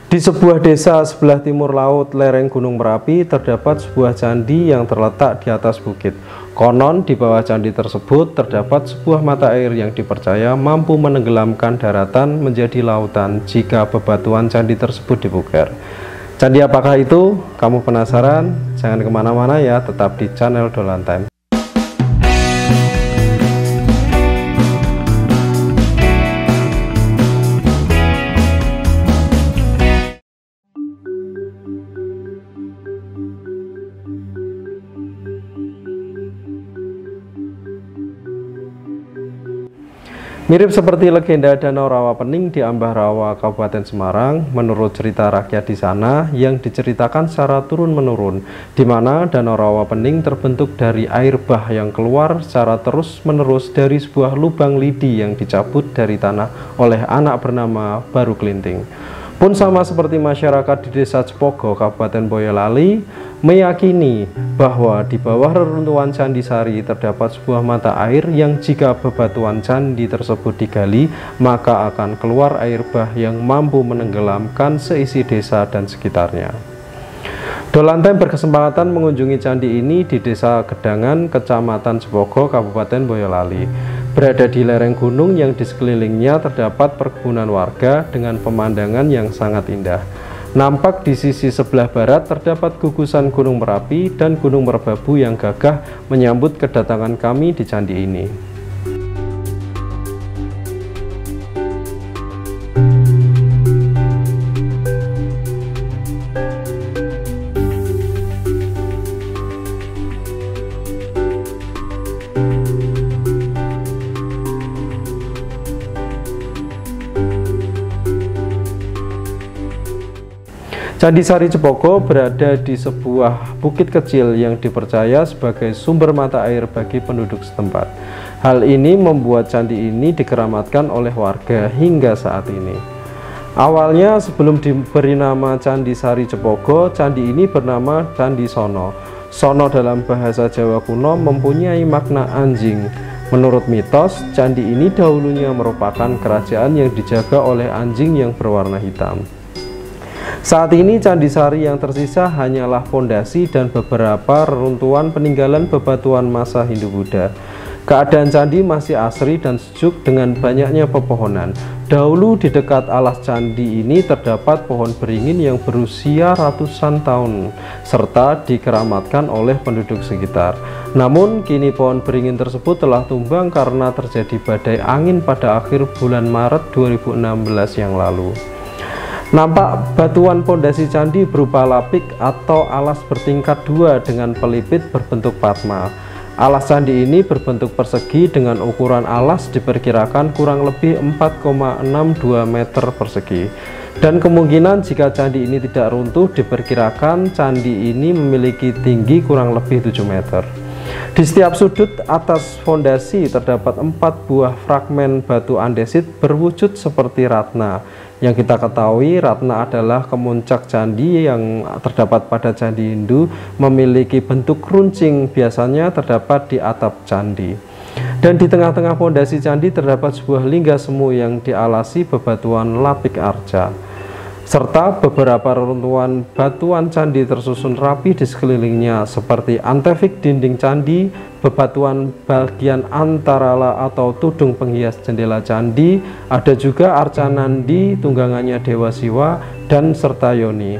Di sebuah desa sebelah timur laut lereng Gunung Merapi terdapat sebuah candi yang terletak di atas bukit. Konon di bawah candi tersebut terdapat sebuah mata air yang dipercaya mampu menenggelamkan daratan menjadi lautan jika bebatuan candi tersebut dibugar. Candi apakah itu? Kamu penasaran? Jangan kemana-mana ya, tetap di channel Dolan Time. Mirip seperti legenda Danau Rawapening di Ambarawa, Kabupaten Semarang, menurut cerita rakyat di sana yang diceritakan secara turun-menurun, di mana Danau Rawapening terbentuk dari air bah yang keluar secara terus-menerus dari sebuah lubang lidi yang dicabut dari tanah oleh anak bernama Baru Klinting. Pun sama seperti masyarakat di Desa Cepogo, Kabupaten Boyolali, meyakini bahwa di bawah reruntuhan Candi Sari terdapat sebuah mata air yang jika bebatuan candi tersebut digali, maka akan keluar air bah yang mampu menenggelamkan seisi desa dan sekitarnya. Dolan Time berkesempatan mengunjungi candi ini di Desa Gedangan, Kecamatan Cepogo, Kabupaten Boyolali. Berada di lereng gunung yang di sekelilingnya terdapat perkebunan warga dengan pemandangan yang sangat indah. Nampak di sisi sebelah barat terdapat gugusan Gunung Merapi dan Gunung Merbabu yang gagah menyambut kedatangan kami di candi ini. Candi Sari Cepogo berada di sebuah bukit kecil yang dipercaya sebagai sumber mata air bagi penduduk setempat. Hal ini membuat candi ini dikeramatkan oleh warga hingga saat ini. Awalnya sebelum diberi nama Candi Sari Cepogo, candi ini bernama Candi Sono. Sono dalam bahasa Jawa kuno mempunyai makna anjing. Menurut mitos, candi ini dahulunya merupakan kerajaan yang dijaga oleh anjing yang berwarna hitam. Saat ini Candi Sari yang tersisa hanyalah fondasi dan beberapa reruntuhan peninggalan bebatuan masa Hindu-Buddha. Keadaan candi masih asri dan sejuk dengan banyaknya pepohonan. Dahulu di dekat alas candi ini terdapat pohon beringin yang berusia ratusan tahun serta dikeramatkan oleh penduduk sekitar. Namun kini pohon beringin tersebut telah tumbang karena terjadi badai angin pada akhir bulan Maret 2016 yang lalu. Nampak batuan pondasi candi berupa lapik atau alas bertingkat dua dengan pelipit berbentuk padma. Alas candi ini berbentuk persegi dengan ukuran alas diperkirakan kurang lebih 4,62 meter persegi. Dan kemungkinan jika candi ini tidak runtuh diperkirakan candi ini memiliki tinggi kurang lebih 7 meter. Di setiap sudut atas fondasi terdapat 4 buah fragmen batu andesit berwujud seperti ratna. Yang kita ketahui, ratna adalah kemuncak candi yang terdapat pada candi Hindu, memiliki bentuk runcing, biasanya terdapat di atap candi. Dan di tengah-tengah fondasi candi terdapat sebuah lingga semu yang dialasi bebatuan lapik arca. Serta beberapa reruntuhan batuan candi tersusun rapi di sekelilingnya seperti antefik dinding candi, bebatuan bagian antarala atau tudung penghias jendela candi, ada juga arca nandi, tunggangannya Dewa Siwa, dan serta yoni.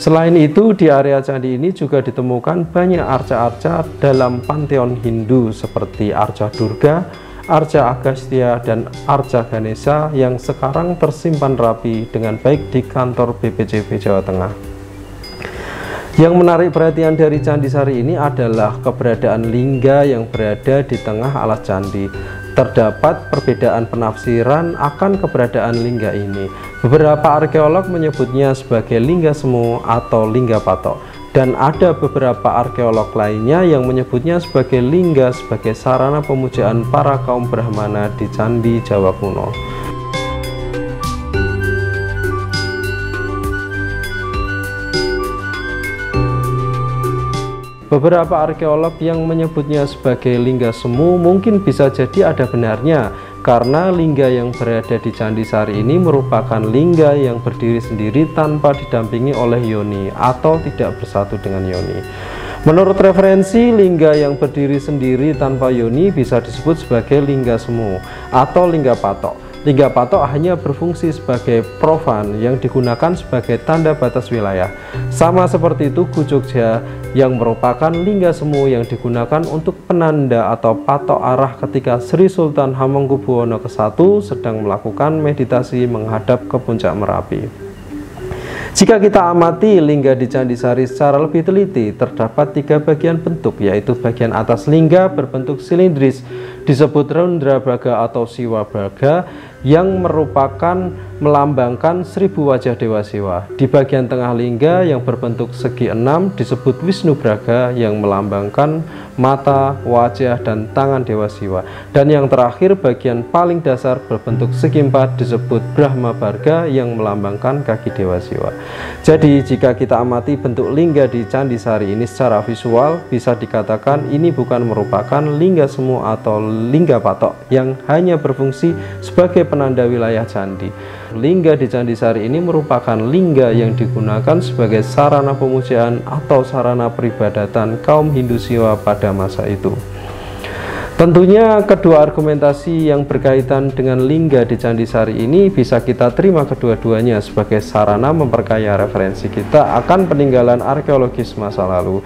Selain itu di area candi ini juga ditemukan banyak arca-arca dalam panteon Hindu seperti arca Durga, arca Agastya, dan arca Ganesha yang sekarang tersimpan rapi dengan baik di kantor BPJB Jawa Tengah. Yang menarik perhatian dari Candi Sari ini adalah keberadaan lingga yang berada di tengah alas candi. Terdapat perbedaan penafsiran akan keberadaan lingga ini. Beberapa arkeolog menyebutnya sebagai lingga semu atau lingga patok, dan ada beberapa arkeolog lainnya yang menyebutnya sebagai lingga sebagai sarana pemujaan para kaum Brahmana di candi Jawa kuno. Beberapa arkeolog yang menyebutnya sebagai lingga semu mungkin bisa jadi ada benarnya, karena lingga yang berada di Candi Sari ini merupakan lingga yang berdiri sendiri tanpa didampingi oleh yoni atau tidak bersatu dengan yoni. Menurut referensi, lingga yang berdiri sendiri tanpa yoni bisa disebut sebagai lingga semu atau lingga patok. Lingga patok hanya berfungsi sebagai profan yang digunakan sebagai tanda batas wilayah. Sama seperti Tugu Jogja yang merupakan lingga semu yang digunakan untuk penanda atau patok arah ketika Sri Sultan Hamengkubuwono ke-1 sedang melakukan meditasi menghadap ke puncak Merapi. Jika kita amati lingga di Candi Sari secara lebih teliti, terdapat 3 bagian bentuk, yaitu bagian atas lingga berbentuk silindris disebut Raundrabaga atau Siwa Braga yang merupakan melambangkan 1000 wajah Dewa Siwa. Di bagian tengah lingga yang berbentuk segi 6 disebut Wisnu Braga yang melambangkan mata, wajah, dan tangan Dewa Siwa. Dan yang terakhir bagian paling dasar berbentuk segi 4 disebut Brahma Barga yang melambangkan kaki Dewa Siwa. Jadi jika kita amati bentuk lingga di Candi Sari ini secara visual, bisa dikatakan ini bukan merupakan lingga semu atau lingga patok yang hanya berfungsi sebagai penanda wilayah candi. Lingga di Candi Sari ini merupakan lingga yang digunakan sebagai sarana pemujaan atau sarana peribadatan kaum Hindu Siwa pada masa itu. Tentunya kedua argumentasi yang berkaitan dengan lingga di Candi Sari ini bisa kita terima kedua-duanya sebagai sarana memperkaya referensi kita akan peninggalan arkeologis masa lalu.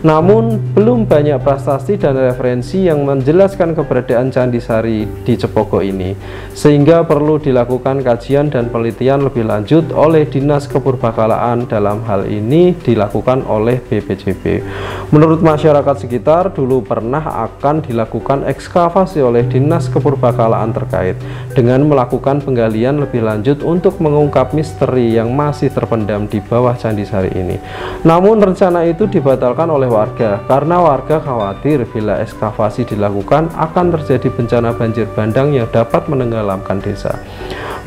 Namun belum banyak prasasti dan referensi yang menjelaskan keberadaan Candi Sari di Cepogo ini, sehingga perlu dilakukan kajian dan penelitian lebih lanjut oleh Dinas Kepurbakalaan. Dalam hal ini dilakukan oleh BPJB. Menurut masyarakat sekitar, dulu pernah akan dilakukan ekskavasi oleh Dinas Kepurbakalaan terkait dengan melakukan penggalian lebih lanjut untuk mengungkap misteri yang masih terpendam di bawah Candi Sari ini. Namun rencana itu dibatalkan oleh warga karena warga khawatir bila ekskavasi dilakukan akan terjadi bencana banjir bandang yang dapat menenggelamkan desa.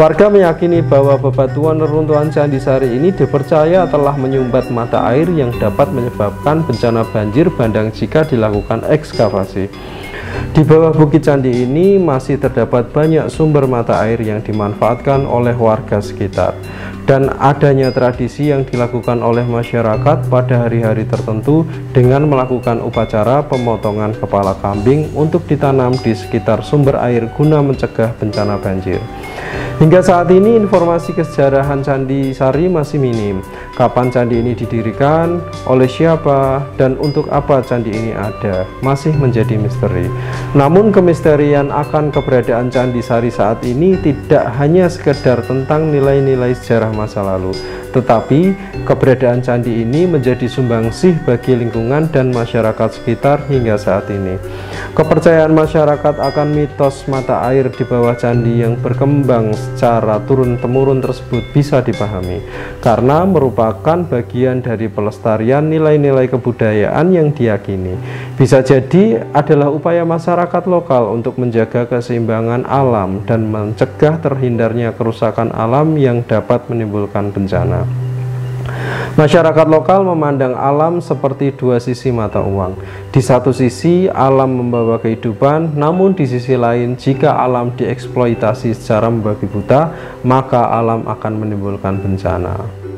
Warga meyakini bahwa bebatuan reruntuhan Candi Sari ini dipercaya telah menyumbat mata air yang dapat menyebabkan bencana banjir bandang jika dilakukan ekskavasi. Di bawah Bukit Candi ini masih terdapat banyak sumber mata air yang dimanfaatkan oleh warga sekitar, dan adanya tradisi yang dilakukan oleh masyarakat pada hari-hari tertentu dengan melakukan upacara pemotongan kepala kambing untuk ditanam di sekitar sumber air guna mencegah bencana banjir. Hingga saat ini informasi kesejarahan Candi Sari masih minim. Kapan candi ini didirikan, oleh siapa, dan untuk apa candi ini ada, masih menjadi misteri. Namun kemisterian akan keberadaan Candi Sari saat ini tidak hanya sekedar tentang nilai-nilai sejarah masa lalu, tetapi keberadaan candi ini menjadi sumbangsih bagi lingkungan dan masyarakat sekitar hingga saat ini. Kepercayaan masyarakat akan mitos mata air di bawah candi yang berkembang secara turun-temurun tersebut bisa dipahami, karena merupakan bagian dari pelestarian nilai-nilai kebudayaan yang diyakini. Bisa jadi adalah upaya masyarakat lokal untuk menjaga keseimbangan alam dan mencegah terhindarnya kerusakan alam yang dapat menimbulkan bencana. Masyarakat lokal memandang alam seperti dua sisi mata uang. Di satu sisi alam membawa kehidupan, namun di sisi lain jika alam dieksploitasi secara membabi buta, maka alam akan menimbulkan bencana.